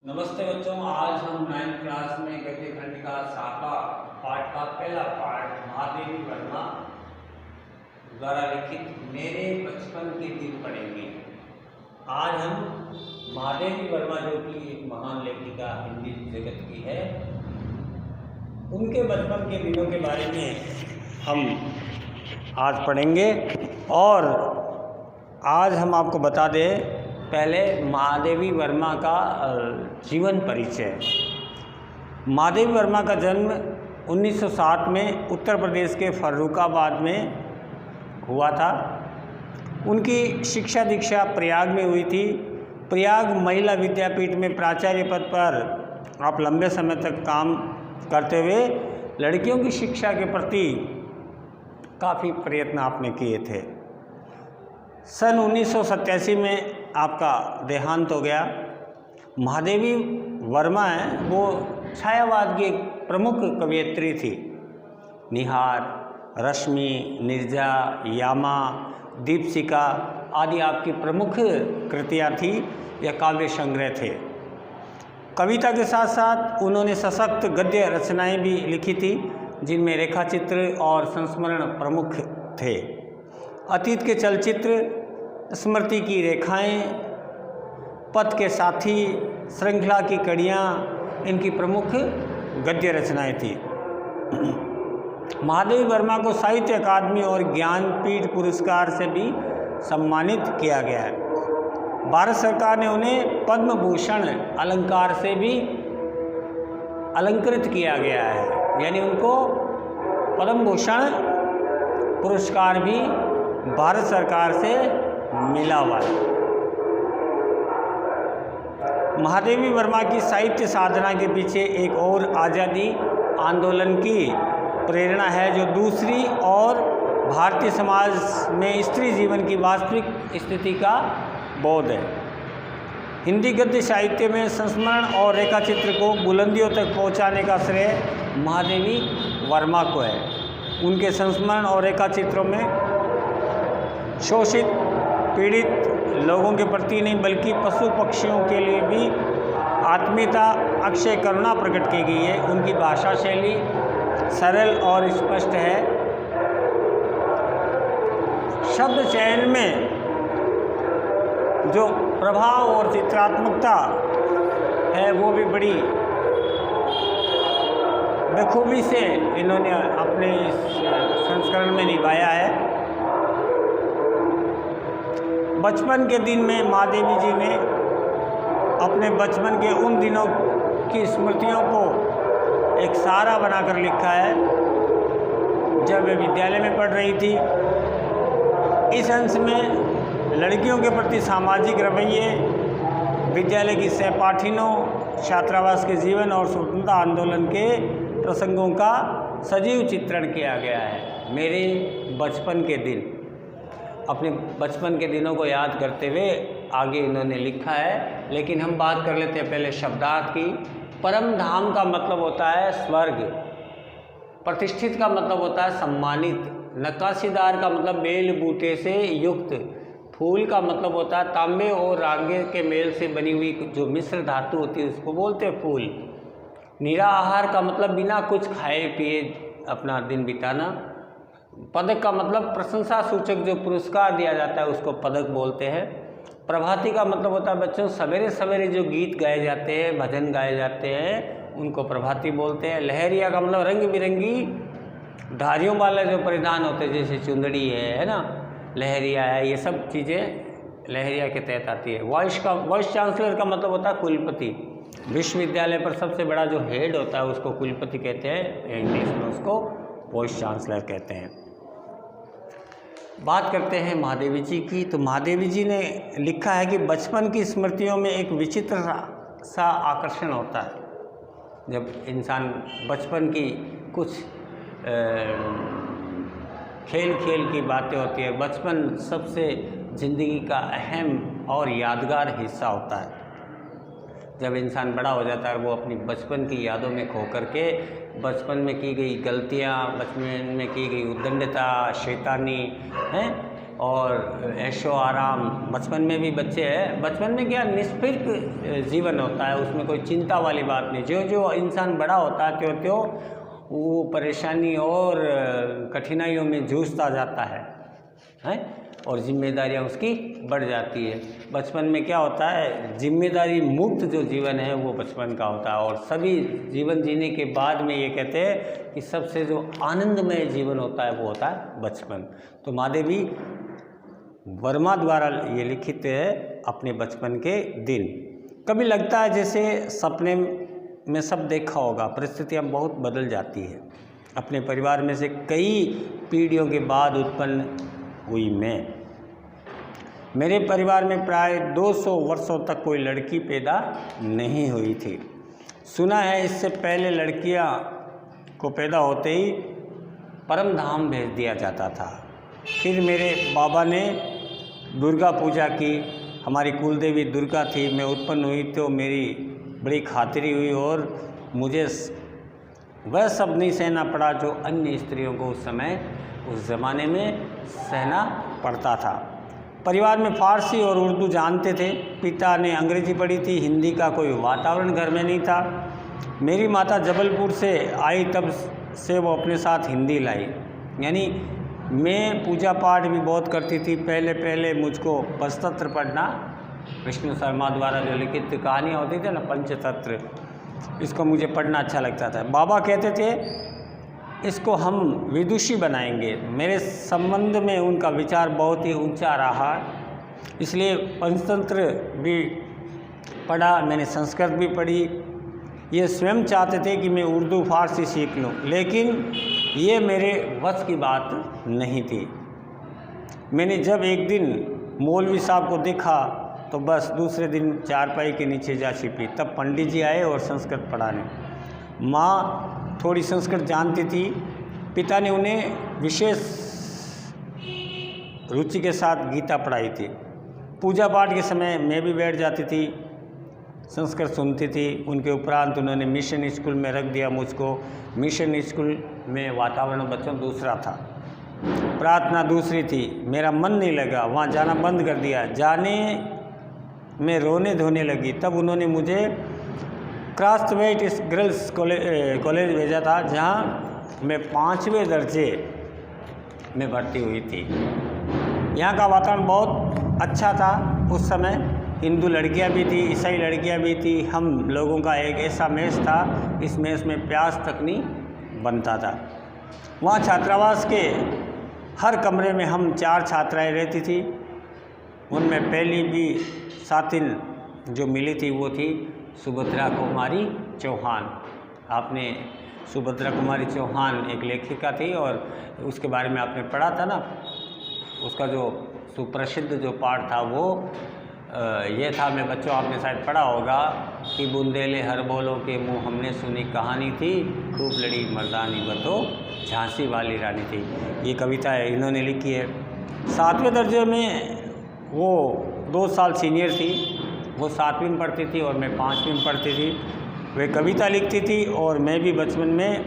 नमस्ते बच्चों, आज हम 9th क्लास में गद्य खंड का साका पाठ का पहला पाठ महादेवी वर्मा द्वारा लिखित मेरे बचपन के दिन पढ़ेंगे। आज हम महादेवी वर्मा जो कि एक महान लेखिका हिंदी जगत की है, उनके बचपन के दिनों के बारे में हम आज पढ़ेंगे। और आज हम आपको बता दें पहले महादेवी वर्मा का जीवन परिचय। महादेवी वर्मा का जन्म 1907 में उत्तर प्रदेश के फर्रुखाबाद में हुआ था। उनकी शिक्षा दीक्षा प्रयाग में हुई थी। प्रयाग महिला विद्यापीठ में प्राचार्य पद पर आप लंबे समय तक काम करते हुए लड़कियों की शिक्षा के प्रति काफ़ी प्रयत्न आपने किए थे। सन 1987 में आपका देहांत हो गया। महादेवी वर्मा है वो छायावाद की एक प्रमुख कवयित्री थी। निहार, रश्मि, निर्जा, यामा, दीपशिखा आदि आपकी प्रमुख कृतियाँ थी या काव्य संग्रह थे। कविता के साथ साथ उन्होंने सशक्त गद्य रचनाएं भी लिखी थी, जिनमें रेखाचित्र और संस्मरण प्रमुख थे। अतीत के चलचित्र, स्मृति की रेखाएं, पथ के साथी, श्रृंखला की कड़ियाँ इनकी प्रमुख गद्य रचनाएं थी। महादेवी वर्मा को साहित्य अकादमी और ज्ञानपीठ पुरस्कार से भी सम्मानित किया गया है। भारत सरकार ने उन्हें पद्म भूषण अलंकार से भी अलंकृत किया गया है, यानी उनको पद्म भूषण पुरस्कार भी भारत सरकार से मिला हुआ है। महादेवी वर्मा की साहित्य साधना के पीछे एक और आज़ादी आंदोलन की प्रेरणा है, जो दूसरी और भारतीय समाज में स्त्री जीवन की वास्तविक स्थिति का बोध है। हिंदी गद्य साहित्य में संस्मरण और रेखाचित्र को बुलंदियों तक पहुंचाने का श्रेय महादेवी वर्मा को है। उनके संस्मरण और रेखाचित्रों में शोषित, पीड़ित लोगों के प्रति नहीं बल्कि पशु पक्षियों के लिए भी आत्मीयता, अक्षय करुणा प्रकट की गई है। उनकी भाषा शैली सरल और स्पष्ट है। शब्द चयन में जो प्रभाव और चित्रात्मकता है वो भी बड़ी बखूबी से इन्होंने अपने इस संस्करण में निभाया है। बचपन के दिन में महादेवी जी ने अपने बचपन के उन दिनों की स्मृतियों को एक सारा बनाकर लिखा है, जब वे विद्यालय में पढ़ रही थी। इस अंश में लड़कियों के प्रति सामाजिक रवैये, विद्यालय की सहपाठिनों, छात्रावास के जीवन और स्वतंत्रता आंदोलन के प्रसंगों का सजीव चित्रण किया गया है। मेरे बचपन के दिन, अपने बचपन के दिनों को याद करते हुए आगे इन्होंने लिखा है। लेकिन हम बात कर लेते हैं पहले शब्दार्थ की। परम धाम का मतलब होता है स्वर्ग, प्रतिष्ठित का मतलब होता है सम्मानित, नक्काशीदार का मतलब बेल बूटे से युक्त, फूल का मतलब होता है तांबे और रांगे के मेल से बनी हुई जो मिश्र धातु होती है उसको बोलते हैं फूल। निराहार का मतलब बिना कुछ खाए पिए अपना दिन बिताना। पदक का मतलब प्रशंसा सूचक जो पुरस्कार दिया जाता है उसको पदक बोलते हैं। प्रभाती का मतलब होता है बच्चों सवेरे सवेरे जो गीत गाए जाते हैं, भजन गाए जाते हैं, उनको प्रभाती बोलते हैं। लहरिया का मतलब रंग बिरंगी धारियों वाले जो परिधान होते हैं, जैसे चुंदड़ी है ना, लहरिया है, ये सब चीज़ें लहरिया के तहत आती है। वाइस चांसलर का मतलब होता है कुलपति। विश्वविद्यालय पर सबसे बड़ा जो हेड होता है उसको कुलपति कहते हैं, इंग्लिश में उसको वाइस चांसलर कहते हैं। बात करते हैं महादेवी जी की। तो महादेवी जी ने लिखा है कि बचपन की स्मृतियों में एक विचित्र सा आकर्षण होता है। जब इंसान बचपन की कुछ खेल की बातें होती है, बचपन सबसे ज़िंदगी का अहम और यादगार हिस्सा होता है। जब इंसान बड़ा हो जाता है वो अपनी बचपन की यादों में खो करके बचपन में की गई गलतियाँ, बचपन में की गई उद्दंडता, शैतानी हैं, और ऐशो आराम। बचपन में भी बच्चे हैं, बचपन में क्या निष्फिक्र जीवन होता है, उसमें कोई चिंता वाली बात नहीं। जो जो इंसान बड़ा होता है त्यों त्यों वो परेशानी और कठिनाइयों में जूझता जाता है और जिम्मेदारियां उसकी बढ़ जाती है। बचपन में क्या होता है, जिम्मेदारी मुक्त जो जीवन है वो बचपन का होता है। और सभी जीवन जीने के बाद में ये कहते हैं कि सबसे जो आनंदमय जीवन होता है वो होता है बचपन। तो महादेवी वर्मा द्वारा ये लिखित है अपने बचपन के दिन। कभी लगता है जैसे सपने में सब देखा होगा, परिस्थितियाँ बहुत बदल जाती है। अपने परिवार में से कई पीढ़ियों के बाद उत्पन्न हुई मेरे परिवार में प्राय 200 वर्षों तक कोई लड़की पैदा नहीं हुई थी। सुना है इससे पहले लड़कियां को पैदा होते ही परम धाम भेज दिया जाता था। फिर मेरे बाबा ने दुर्गा पूजा की, हमारी कुलदेवी दुर्गा थी। मैं उत्पन्न हुई तो मेरी बड़ी खातिरी हुई और मुझे वह सब नहीं सहना पड़ा जो अन्य स्त्रियों को उस ज़माने में सहना पड़ता था। परिवार में फ़ारसी और उर्दू जानते थे। पिता ने अंग्रेज़ी पढ़ी थी, हिंदी का कोई वातावरण घर में नहीं था। मेरी माता जबलपुर से आई तब से वो अपने साथ हिंदी लाई। यानी मैं पूजा पाठ भी बहुत करती थी। पहले मुझको पंचतंत्र पढ़ना, विष्णु शर्मा द्वारा जो लिखित कहानियाँ होती थी ना, पंचतंत्र, इसको मुझे पढ़ना अच्छा लगता था। बाबा कहते थे इसको हम विदुषी बनाएंगे। मेरे संबंध में उनका विचार बहुत ही ऊंचा रहा, इसलिए पंचतंत्र भी पढ़ा, मैंने संस्कृत भी पढ़ी। ये स्वयं चाहते थे कि मैं उर्दू फारसी सीख लूं, लेकिन ये मेरे वश की बात नहीं थी। मैंने जब एक दिन मौलवी साहब को देखा तो बस दूसरे दिन चारपाई के नीचे जा छिपी। तब पंडित जी आए और संस्कृत पढ़ाने। माँ थोड़ी संस्कृत जानती थी। पिता ने उन्हें विशेष रुचि के साथ गीता पढ़ाई थी। पूजा पाठ के समय मैं भी बैठ जाती थी, संस्कृत सुनती थी। उनके उपरांत उन्होंने मिशन स्कूल में रख दिया मुझको। मिशन स्कूल में वातावरण बच्चों दूसरा था, प्रार्थना दूसरी थी। मेरा मन नहीं लगा, वहाँ जाना बंद कर दिया। जाने में रोने धोने लगी। तब उन्होंने मुझे क्रास्थवेट गर्ल्स कॉलेज भेजा था, जहाँ मैं 5वें दर्जे में भर्ती हुई थी। यहाँ का वातावरण बहुत अच्छा था। उस समय हिंदू लड़कियाँ भी थी, ईसाई लड़कियाँ भी थी। हम लोगों का एक ऐसा मेस था, इस मेस में प्याज तक नहीं बनता था। वहाँ छात्रावास के हर कमरे में हम 4 छात्राएँ रहती थी। उनमें पहली भी साथिन जो मिली थी वो थी सुभद्रा कुमारी चौहान। आपने सुभद्रा कुमारी चौहान एक लेखिका थी और उसके बारे में आपने पढ़ा था ना। उसका जो सुप्रसिद्ध जो पाठ था वो ये था, मैं बच्चों आपने शायद पढ़ा होगा कि बुंदेले हर बोलों के मुँह हमने सुनी कहानी थी, खूब लड़ी मर्दानी बतो झांसी वाली रानी थी। ये कविता इन्होंने लिखी है। 7वें दर्जे में वो 2 साल सीनियर थी। वो 7वीं में पढ़ती थी और मैं 5वीं में पढ़ती थी। वे कविता लिखती थी और मैं भी बचपन में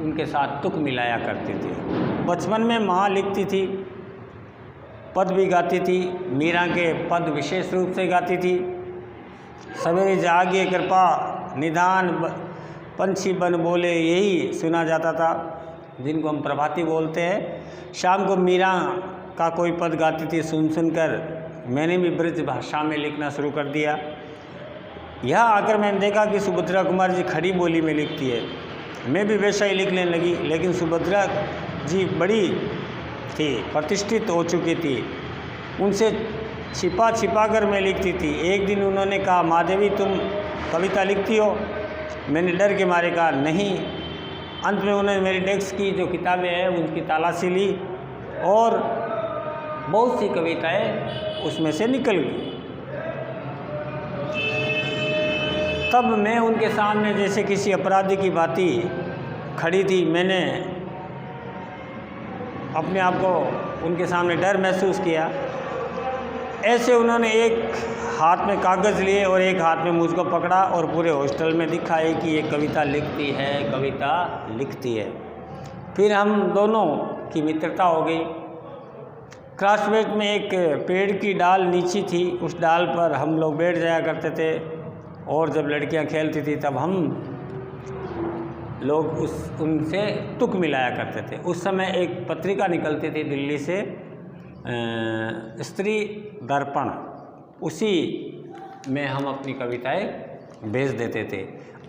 उनके साथ तुक मिलाया करती थी। बचपन में माँ लिखती थी, पद भी गाती थी। मीरा के पद विशेष रूप से गाती थी। सवेरे जागिए कृपा निधान पंछी बन बोले, यही सुना जाता था, जिनको हम प्रभाती बोलते हैं। शाम को मीरा का कोई पद गाती थी। सुनकर मैंने भी ब्रज भाषा में लिखना शुरू कर दिया। यहाँ आकर मैंने देखा कि सुभद्रा कुमारी जी खड़ी बोली में लिखती है। मैं भी वैसा ही लिखने लगी, लेकिन सुभद्रा जी बड़ी थी, प्रतिष्ठित हो चुकी थी। उनसे छिपा कर मैं लिखती थी। एक दिन उन्होंने कहा, महादेवी तुम कविता लिखती हो? मैंने डर के मारे कहा नहीं। अंत में उन्होंने मेरी डेस्क की जो किताबें हैं उनकी तलाशी ली और बहुत सी कविताएं उसमें से निकल गई। तब मैं उनके सामने जैसे किसी अपराधी की भांति खड़ी थी। मैंने अपने आप को उनके सामने डर महसूस किया। ऐसे उन्होंने एक हाथ में कागज़ लिए और एक हाथ में मुझको पकड़ा और पूरे हॉस्टल में दिखाई कि ये कविता लिखती है, कविता लिखती है। फिर हम दोनों की मित्रता हो गई। क्लासमेट में एक पेड़ की डाल नीची थी, उस डाल पर हम लोग बैठ जाया करते थे और जब लड़कियां खेलती थी तब हम लोग उनसे तुक मिलाया करते थे। उस समय एक पत्रिका निकलती थी दिल्ली से, स्त्री दर्पण, उसी में हम अपनी कविताएं भेज देते थे।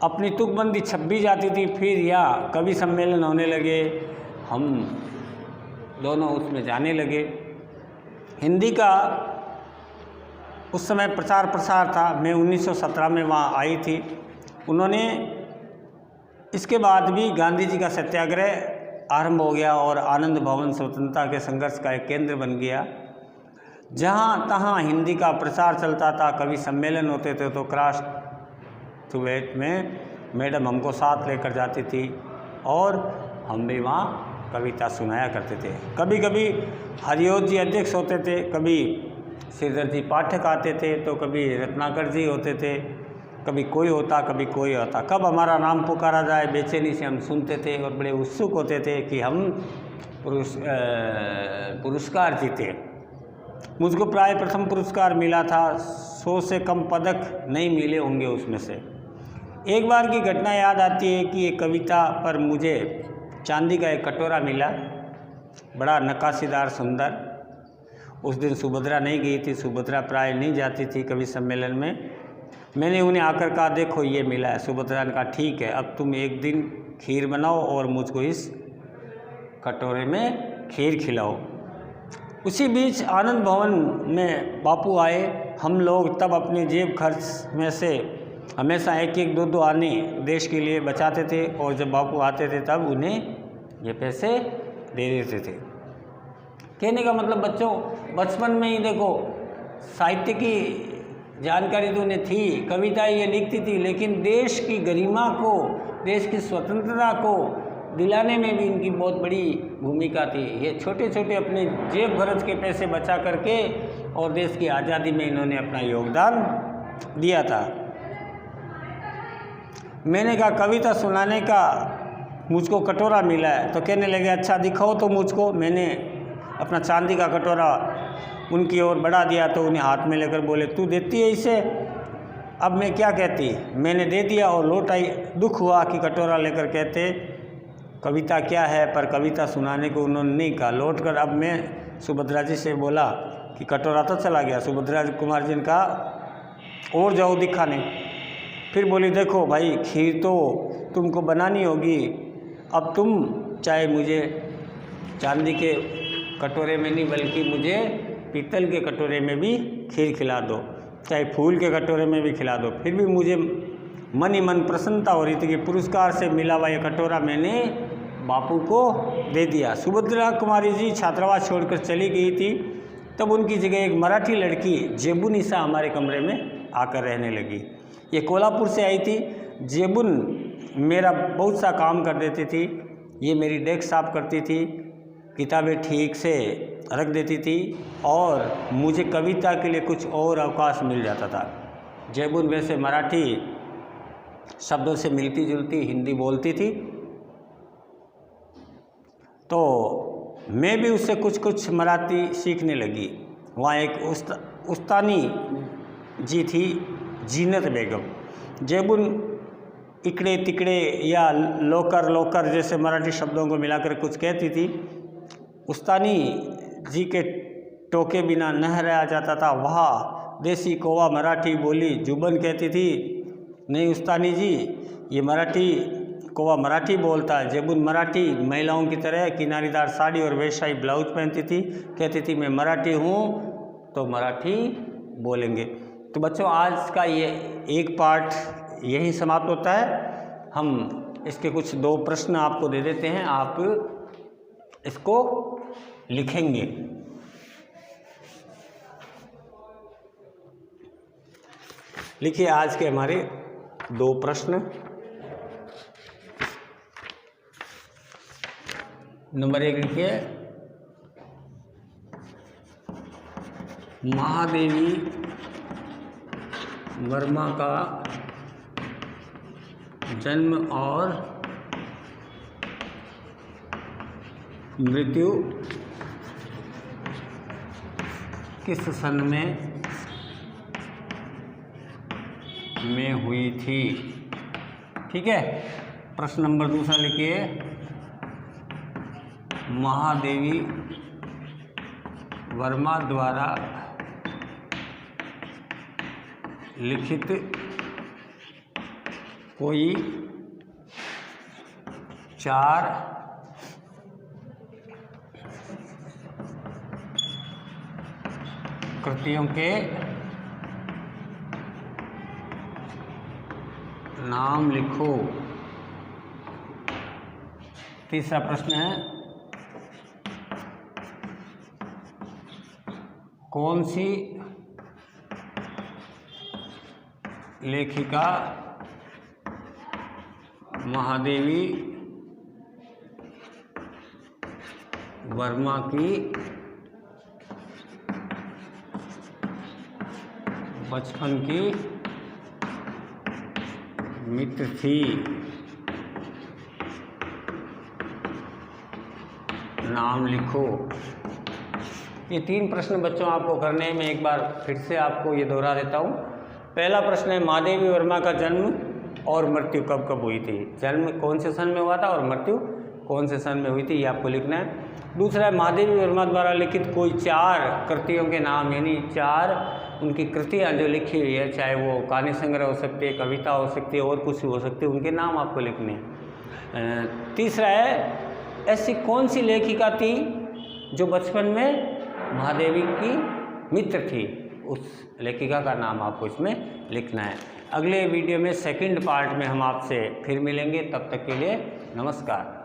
अपनी तुकबंदी छप भी जाती थी। फिर या कवि सम्मेलन होने लगे, हम दोनों उसमें जाने लगे। हिंदी का उस समय प्रचार प्रसार था। मैं 1917 में वहाँ आई थी। उन्होंने इसके बाद भी गांधी जी का सत्याग्रह आरंभ हो गया और आनंद भवन स्वतंत्रता के संघर्ष का एक केंद्र बन गया। जहाँ तहाँ हिंदी का प्रचार चलता था, कवि सम्मेलन होते थे तो क्लास 2 में मैडम हमको साथ लेकर जाती थी और हम भी वहाँ कविता सुनाया करते थे। कभी कभी हरिओत जी अध्यक्ष होते थे, कभी श्रीधर जी पाठक आते थे, तो कभी रत्नाकर जी होते थे, कभी कोई होता कभी कोई होता। कब हमारा नाम पुकारा जाए बेचैनी से हम सुनते थे और बड़े उत्सुक होते थे कि हम पुरस्कार जीते। मुझको प्राय प्रथम पुरस्कार मिला था, 100 से कम पदक नहीं मिले होंगे उसमें से। एक बार की घटना याद आती है कि एक कविता पर मुझे चांदी का एक कटोरा मिला, बड़ा नक्काशीदार सुंदर। उस दिन सुभद्रा नहीं गई थी, सुभद्रा प्राय नहीं जाती थी कवि सम्मेलन में। मैंने उन्हें आकर कहा देखो ये मिला है। सुभद्रा ने कहा ठीक है, अब तुम एक दिन खीर बनाओ और मुझको इस कटोरे में खीर खिलाओ। उसी बीच आनंद भवन में बापू आए। हम लोग तब अपने जेब खर्च में से हमेशा 1-1, 2-2 आने देश के लिए बचाते थे और जब बापू आते थे तब उन्हें ये पैसे दे देते थे। कहने का मतलब बच्चों, बचपन में ही देखो साहित्य की जानकारी तो उन्हें थी, कविताएं ये लिखती थी, लेकिन देश की गरिमा को, देश की स्वतंत्रता को दिलाने में भी इनकी बहुत बड़ी भूमिका थी। ये छोटे छोटे अपने जेब खर्च के पैसे बचा करके और देश की आज़ादी में इन्होंने अपना योगदान दिया था। मैंने कहा कविता सुनाने का मुझको कटोरा मिला है, तो कहने लगे अच्छा दिखाओ तो मुझको। मैंने अपना चांदी का कटोरा उनकी ओर बढ़ा दिया तो उन्हें हाथ में लेकर बोले तू देती है इसे? अब मैं क्या कहती, मैंने दे दिया और लौट आई। दुख हुआ कि कटोरा लेकर कहते कविता क्या है, पर कविता सुनाने को उन्होंने नहीं कहा। लौट कर अब मैं सुभद्रा जी से बोला कि कटोरा तो चला गया। सुभद्रा कुमार जी ने कहा और जाओ दिखाने। फिर बोली देखो भाई खीर तो तुमको बनानी होगी, अब तुम चाहे मुझे चांदी के कटोरे में नहीं बल्कि मुझे पीतल के कटोरे में भी खीर खिला दो, चाहे फूल के कटोरे में भी खिला दो। फिर भी मुझे मन ही मन प्रसन्नता हो रही थी कि पुरस्कार से मिला हुआ ये कटोरा मैंने बापू को दे दिया। सुभद्रा कुमारी जी छात्रावास छोड़कर चली गई थी, तब उनकी जगह एक मराठी लड़की जेबुनिसा हमारे कमरे में आकर रहने लगी। ये कोल्हापुर से आई थी। जेबुन मेरा बहुत सा काम कर देती थी, ये मेरी डेस्क साफ करती थी, किताबें ठीक से रख देती थी और मुझे कविता के लिए कुछ और अवकाश मिल जाता था। जेबुन वैसे मराठी शब्दों से मिलती जुलती हिंदी बोलती थी, तो मैं भी उससे कुछ कुछ मराठी सीखने लगी। वहाँ एक उस्तानी जी थी, जीनत बेगम। जेबुन इकड़े तिकड़े या लोकर लोकर जैसे मराठी शब्दों को मिलाकर कुछ कहती थी। उस्तानी जी के टोके बिना न रहा जाता था। वहाँ देसी कोवा मराठी बोली जुबन कहती थी, नहीं उस्तानी जी ये मराठी कोवा मराठी बोलता है। जेबुन मराठी महिलाओं की तरह किनारीदार साड़ी और वैशाही ब्लाउज पहनती थी, कहती थी मैं मराठी हूँ तो मराठी बोलेंगे। तो बच्चों आज का ये एक पार्ट यही समाप्त होता है। हम इसके कुछ 2 प्रश्न आपको दे देते हैं, आप इसको लिखेंगे। लिखिए आज के हमारे 2 प्रश्न। नंबर 1 लिखिए, महादेवी वर्मा का जन्म और मृत्यु किस सन में हुई थी। ठीक है, प्रश्न नंबर दूसरा लिखिए, महादेवी वर्मा द्वारा लिखित कोई 4 कृतियों के नाम लिखो। तीसरा प्रश्न है, कौन सी लेखिका महादेवी वर्मा की बचपन की मित्र थी। नाम लिखो। ये 3 प्रश्न बच्चों आपको करने में, एक बार फिर से आपको ये दोहरा देता हूँ। पहला प्रश्न है, महादेवी वर्मा का जन्म और मृत्यु कब कब हुई थी। जन्म कौन से सन में हुआ था और मृत्यु कौन से सन में हुई थी, ये आपको लिखना है। दूसरा है, महादेवी वर्मा द्वारा लिखित कोई 4 कृतियों के नाम, यानी 4 उनकी कृतियाँ जो लिखी हुई है, चाहे वो कहानी संग्रह हो सकती है, कविता हो सकती है, और कुछ भी हो सकती है, उनके नाम आपको लिखने हैं। तीसरा है, ऐसी कौन सी लेखिका थी जो बचपन में महादेवी की मित्र थी, उस लेखिका का नाम आपको इसमें लिखना है। अगले वीडियो में सेकंड पार्ट में हम आपसे फिर मिलेंगे, तब तक के लिए नमस्कार।